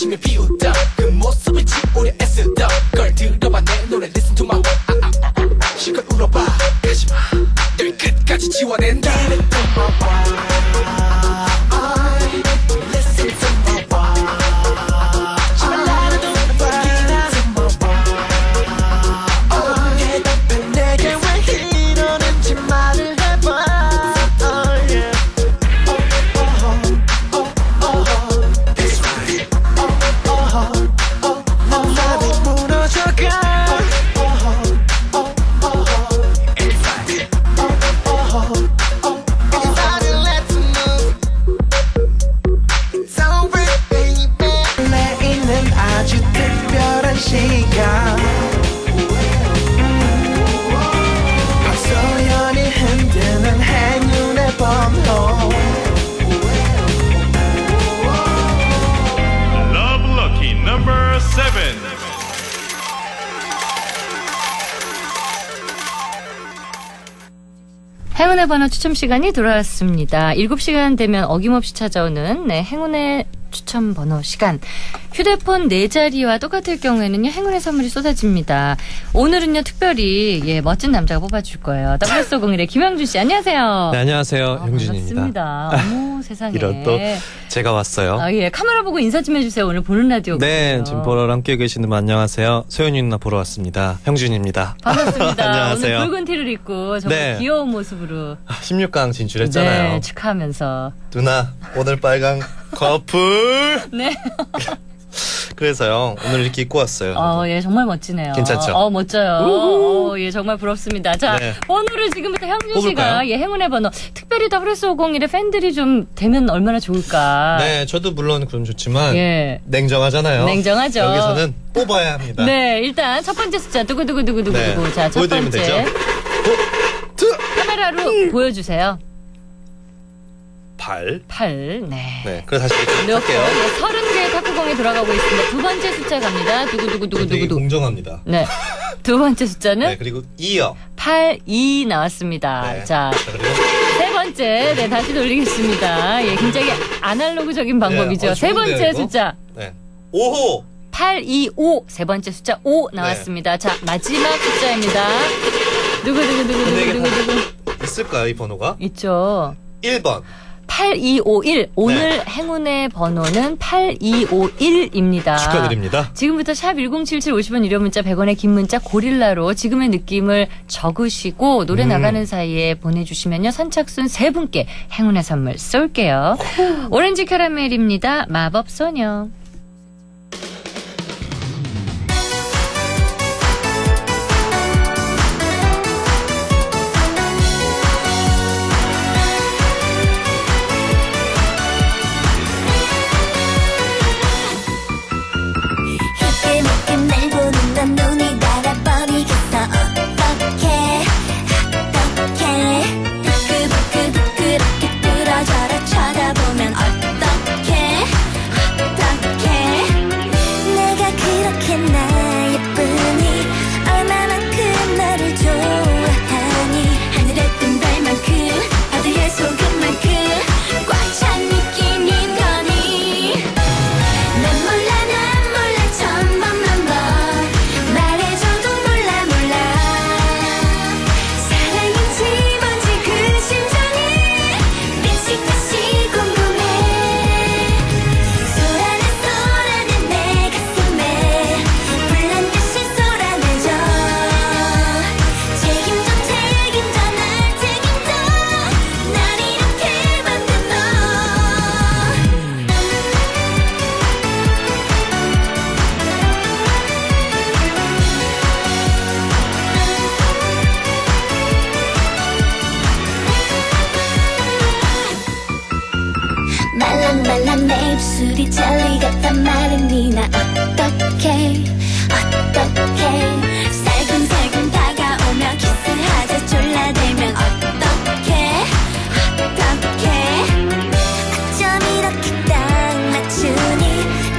아침에 비웃다 그 모습을 지우려 애쓰다 걸 들어봐 내 노래 listen to my word 실컷 울어봐 가지마 늘 끝까지 지워낸다 행운의 번호 추첨 시간이 돌아왔습니다. 7시간 되면 어김없이 찾아오는 행운의 추첨 번호 시간. 휴대폰 4자리와 똑같을 경우에는요, 행운의 선물이 쏟아집니다. 오늘은요, 특별히, 멋진 남자가 뽑아줄 거예요. WS501의 김영준 씨, 안녕하세요. 네, 안녕하세요. 형준입니다. 반갑습니다. 어머, 세상에. 이런 또, 제가 왔어요. 카메라 보고 인사 좀 해주세요. 오늘 보는 라디오거든요. 네, 지금 보러 함께 계시는 분 안녕하세요. 소연이 누나 보러 왔습니다. 형준입니다. 반갑습니다. 안녕하세요. 오늘 붉은 티를 입고 정말 귀여운 모습으로. 16강 진출했잖아요. 네, 축하하면서. 누나, 오늘 빨강 커플. 네. 그래서요, 오늘 이렇게 입고 왔어요. 예, 정말 멋지네요. 괜찮죠? 멋져요. 예, 정말 부럽습니다. 자, 네. 번호를 지금부터 형준 씨가, 행운의 번호. 특별히 WS501의 팬들이 좀 되면 얼마나 좋을까. 네, 저도 물론 그럼 좋지만, 냉정하잖아요. 냉정하죠. 여기서는 뽑아야 합니다. 네, 일단 첫 번째 숫자, 두구두구두구두구. 네. 자, 첫 보여드리면 번째. 되죠? 카메라로 보여주세요. 8. 네. 네, 그래서 다시 이렇게 할게요. 30개의 탁구공이 돌아가고 있습니다. 두 번째 숫자 갑니다. 두구두구두구두구. 되게 공정합니다. 네. 두 번째 숫자는? 네, 그리고 2요. 82 나왔습니다. 네. 자, 그리고 세 번째. 네, 다시 돌리겠습니다. 예, 굉장히 아날로그적인 방법이죠. 네, 세 번째 이거? 숫자. 네. 5호. 825. 세 번째 숫자 5 나왔습니다. 자, 마지막 숫자입니다. 누구. 있을까요, 이 번호가? 있죠. 1번. 8251. 오늘 행운의 번호는 8251입니다. 축하드립니다. 지금부터 샵 1077 50원 유료 문자 100원의 긴 문자 고릴라로 지금의 느낌을 적으시고 노래 나가는 사이에 보내주시면요. 선착순 3분께 행운의 선물 쏠게요. 오렌지 캐러멜입니다. 마법소녀. 말랑말랑 내 입술이 젤리 같단 말이니 나 어떡해 살금살금 다가오며 키스하자 졸라대면 어떡해 어쩜 이렇게 딱 맞추니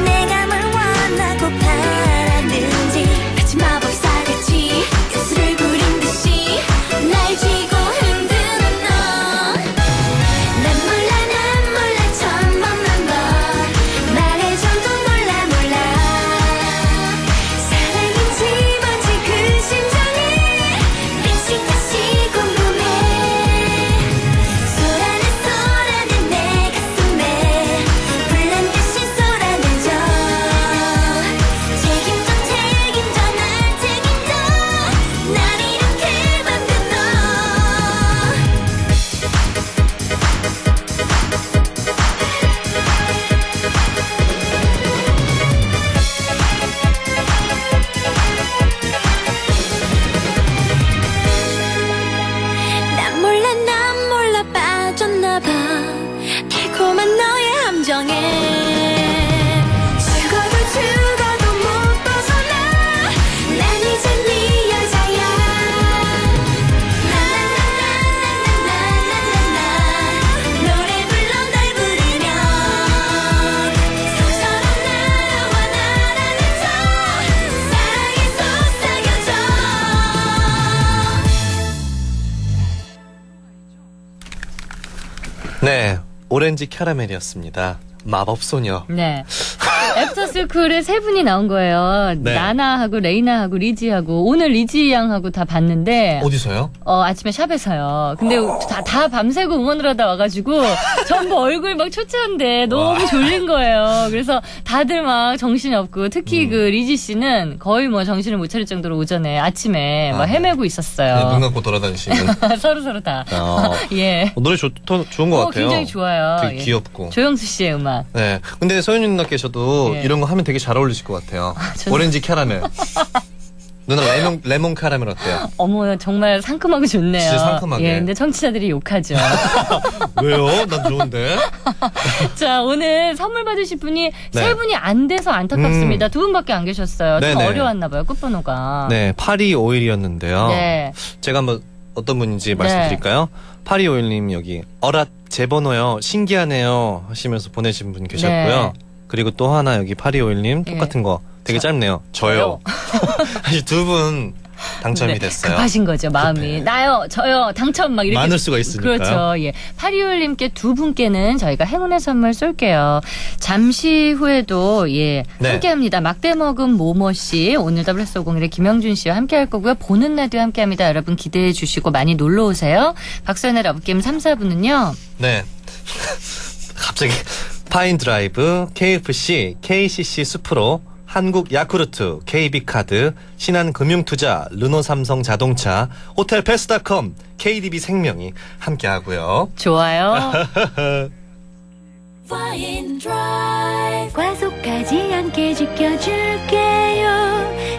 내가 뭘 원하고 바라는지 마치 마법사같이 요술을 부린 듯이 날 쥐고 흔드는 너 난 몰라 천만만 번 말해줘도 몰라 오렌지 캐러멜이었습니다. 마법소녀. 네. 애프터스쿨에 세 분이 나온 거예요. 네. 나나하고 레이나하고 리지하고 오늘 리지 양하고 다 봤는데 어디서요? 아침에 샵에서요. 근데 다 밤새고 응원을 하다 와가지고 전부 얼굴 막 초췌한데 너무 졸린 거예요. 그래서 다들 막 정신이 없고 특히 그 리지 씨는 거의 뭐 정신을 못 차릴 정도로 오전에 아침에 막 헤매고 있었어요. 네, 눈 감고 돌아다니시는. 서로 다. 어. 예. 노래 좋은 것 같아요. 굉장히 좋아요. 되게 예. 귀엽고. 조영수 씨의 음악. 네. 근데 소연이 누나께서도 예. 이런 거 하면 되게 잘 어울리실 것 같아요. 오렌지 캐러멜. 누나 레몬 캐러멜 어때요? 어머 정말 상큼하고 좋네요. 진짜 상큼하게. 예, 근데 청취자들이 욕하죠. 왜요? 난 좋은데. 자, 오늘 선물 받으실 분이 네. 세 분이 안 돼서 안타깝습니다. 두 분밖에 안 계셨어요. 좀 네네. 어려웠나 봐요. 끝번호가. 네, 8251이었는데요. 네. 제가 한번 어떤 분인지 말씀드릴까요? 8251님 여기 어랏 제 번호요. 신기하네요 하시면서 보내신 분 계셨고요. 네. 그리고 또 하나 여기 8251님 똑같은 거 되게 짧네요. 저요. 사실 두 분 당첨이 네, 됐어요. 급하신 거죠, 마음이. 급해. 나요, 저요, 당첨 막 이렇게. 많을 수가 있으니까요. 그렇죠. 예. 8251님께 두 분께는 저희가 행운의 선물 쏠게요. 잠시 후에도, 예. 네. 함께 합니다. 막대 먹은 모모씨, 오늘 WS501의 김영준 씨와 함께 할 거고요. 보는 라디오 함께 합니다. 여러분 기대해 주시고 많이 놀러 오세요. 박소연의 러브게임 3, 4부는요. 네. 갑자기 파인드라이브, KFC, KCC 수프로, 한국 야쿠르트, KB카드, 신한금융투자, 르노삼성자동차, 호텔패스닷컴, KDB 생명이 함께하고요. 좋아요. 과속까지 함께 지켜줄게요.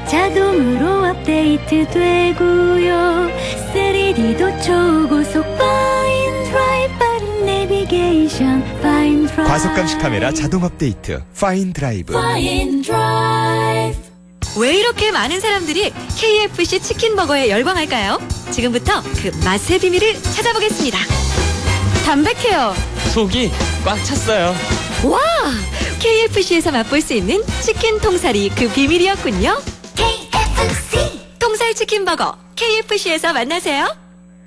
자동으로 업데이트 되고요. 3D도 초고속 파인 드라이브, 빠른 내비게이션 파인 드라이브. 과속 감시 카메라 자동 업데이트 파인 드라이브. 왜 이렇게 많은 사람들이 KFC 치킨버거에 열광할까요? 지금부터 그 맛의 비밀을 찾아보겠습니다. 담백해요. 속이 꽉 찼어요. 와! KFC에서 맛볼 수 있는 치킨 통살이 그 비밀이었군요. KFC. 통살 치킨버거 KFC에서 만나세요.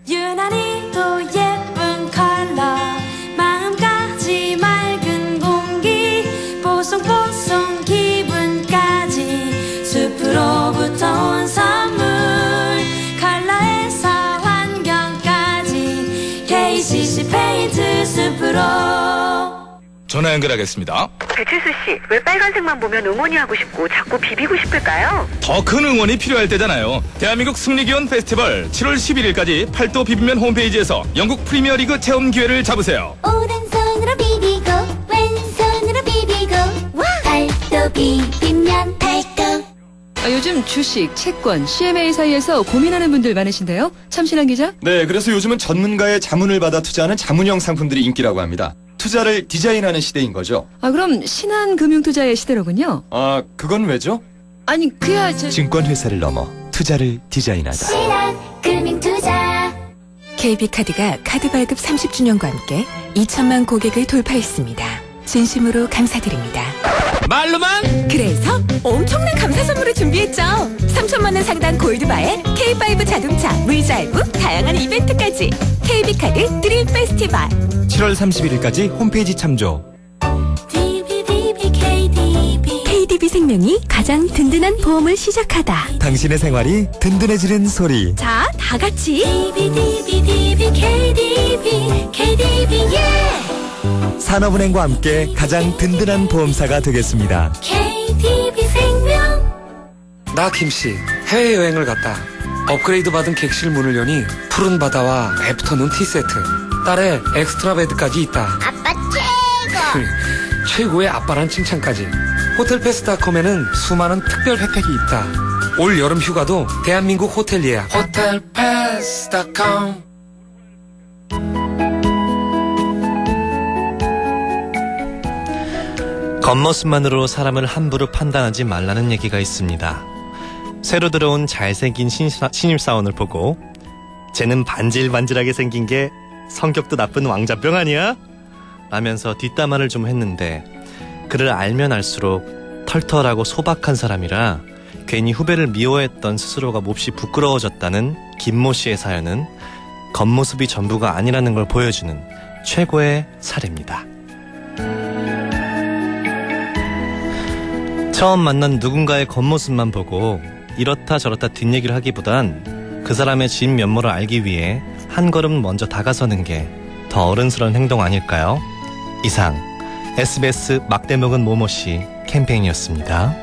유난히 또 예쁜 컬러, 마음까지 맑은 공기, 보송보송 기분까지, 숲으로부터 온 선물, 컬러에서 환경까지, KCC 페인트 숲으로. 전화 연결하겠습니다. 배칠수 씨, 왜 빨간색만 보면 응원이 하고 싶고 자꾸 비비고 싶을까요? 더 큰 응원이 필요할 때잖아요. 대한민국 승리기원 페스티벌 7월 11일까지 팔도 비빔면 홈페이지에서 영국 프리미어리그 체험 기회를 잡으세요. 오른손으로 비비고 왼손으로 비비고 팔도 비비면 팔도. 요즘 주식, 채권, CMA 사이에서 고민하는 분들 많으신데요. 참신한 기자? 네, 그래서 요즘은 전문가의 자문을 받아 투자하는 자문형 상품들이 인기라고 합니다. 투자를 디자인하는 시대인 거죠. 그럼 신한금융투자의 시대로군요. 그건 왜죠? 아니, 그야 증권회사를 넘어 투자를 디자인하다. 신한금융투자. KB카드가 카드 발급 30주년과 함께 2천만 고객을 돌파했습니다. 진심으로 감사드립니다. 말로만? 그래서 엄청난 감사 선물을 준비했죠. 3천만 원 상당 골드바에 K5 자동차, 무이자이브, 다양한 이벤트까지. KB카드 드림 페스티벌. 7월 31일까지 홈페이지 참조. KDB 생명이 가장 든든한 보험을 시작하다. 당신의 생활이 든든해지는 소리. 자, 다 같이. KDB 산업은행과 함께 가장 든든한 보험사가 되겠습니다. KDB 생명. 나 김씨 해외여행을 갔다. 업그레이드 받은 객실 문을 여니 푸른 바다와 애프터눈 티세트, 딸의 엑스트라 베드까지 있다. 아빠 최고. 최고의 아빠란 칭찬까지. 호텔패스닷컴에는 수많은 특별 혜택이 있다. 올 여름 휴가도 대한민국 호텔 예약. 호텔패스닷컴. 겉모습만으로 사람을 함부로 판단하지 말라는 얘기가 있습니다. 새로 들어온 잘생긴 신입사원을 보고 쟤는 반질반질하게 생긴 게 성격도 나쁜 왕자병 아니야? 라면서 뒷담화를 좀 했는데 그를 알면 알수록 털털하고 소박한 사람이라 괜히 후배를 미워했던 스스로가 몹시 부끄러워졌다는 김모 씨의 사연은 겉모습이 전부가 아니라는 걸 보여주는 최고의 사례입니다. 처음 만난 누군가의 겉모습만 보고 이렇다 저렇다 뒷얘기를 하기보단 그 사람의 진 면모를 알기 위해 한 걸음 먼저 다가서는 게 더 어른스러운 행동 아닐까요? 이상 SBS 막대먹은 모모씨 캠페인이었습니다.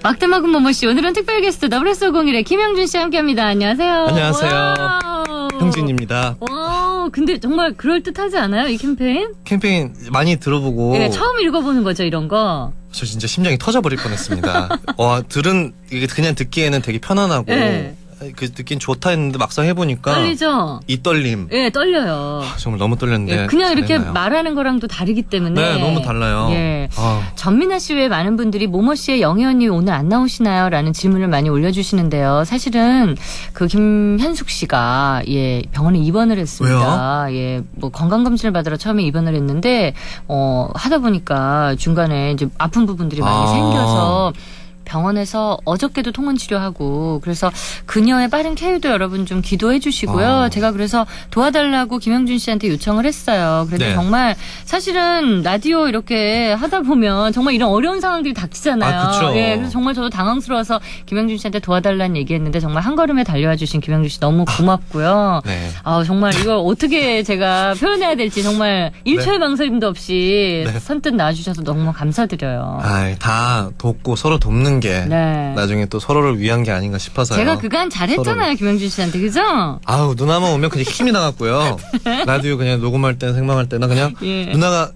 막대먹은 모모씨, 오늘은 특별 게스트 WS501의 김영준 씨와 함께합니다. 안녕하세요. 안녕하세요. 와우. 형준입니다. 와, 근데 정말 그럴듯하지 않아요, 이 캠페인? 캠페인 많이 들어보고 네, 처음 읽어보는 거죠, 이런 거. 저 진짜 심장이 터져버릴 뻔했습니다. 와, 이게 그냥 듣기에는 되게 편안하고 네. 그 듣긴 좋다 했는데 막상 해보니까 떨리죠? 이 떨림. 예, 떨려요. 정말 너무 떨렸는데. 예, 그냥 이렇게 잘했나요? 말하는 거랑 또 다르기 때문에. 네, 너무 달라요. 예. 전민아 씨 외에 많은 분들이 모모 씨의 영애 언니 오늘 안 나오시나요? 라는 질문을 많이 올려주시는데요. 사실은 그 김현숙 씨가 병원에 입원을 했습니다. 왜요? 예, 뭐 건강검진을 받으러 처음에 입원을 했는데 하다 보니까 중간에 이제 아픈 부분들이 많이 생겨서 병원에서 어저께도 통원 치료하고 그래서 그녀의 빠른 쾌유도 여러분 좀 기도해 주시고요. 제가 그래서 도와달라고 김영준 씨한테 요청을 했어요. 그래도 네. 정말 사실은 라디오 이렇게 하다 보면 정말 이런 어려운 상황들이 닥치잖아요. 그쵸. 예, 그래서 정말 저도 당황스러워서 김영준 씨한테 도와달라는 얘기했는데 정말 한 걸음에 달려와 주신 김영준 씨 너무 고맙고요. 네. 정말 이걸 어떻게 제가 표현해야 될지 정말 1초의 망설임도 없이 네. 선뜻 나와주셔서 너무 감사드려요. 다 돕고 서로 돕는 게 네. 나중에 또 서로를 위한 게 아닌가 싶어서요. 제가 그간 잘했잖아요, 김영준 씨한테, 그죠? 아우, 누나만 오면 그냥 힘이 나갔고요. 라디오 그냥 녹음할 때 생방할 때나 그냥 예. 누나가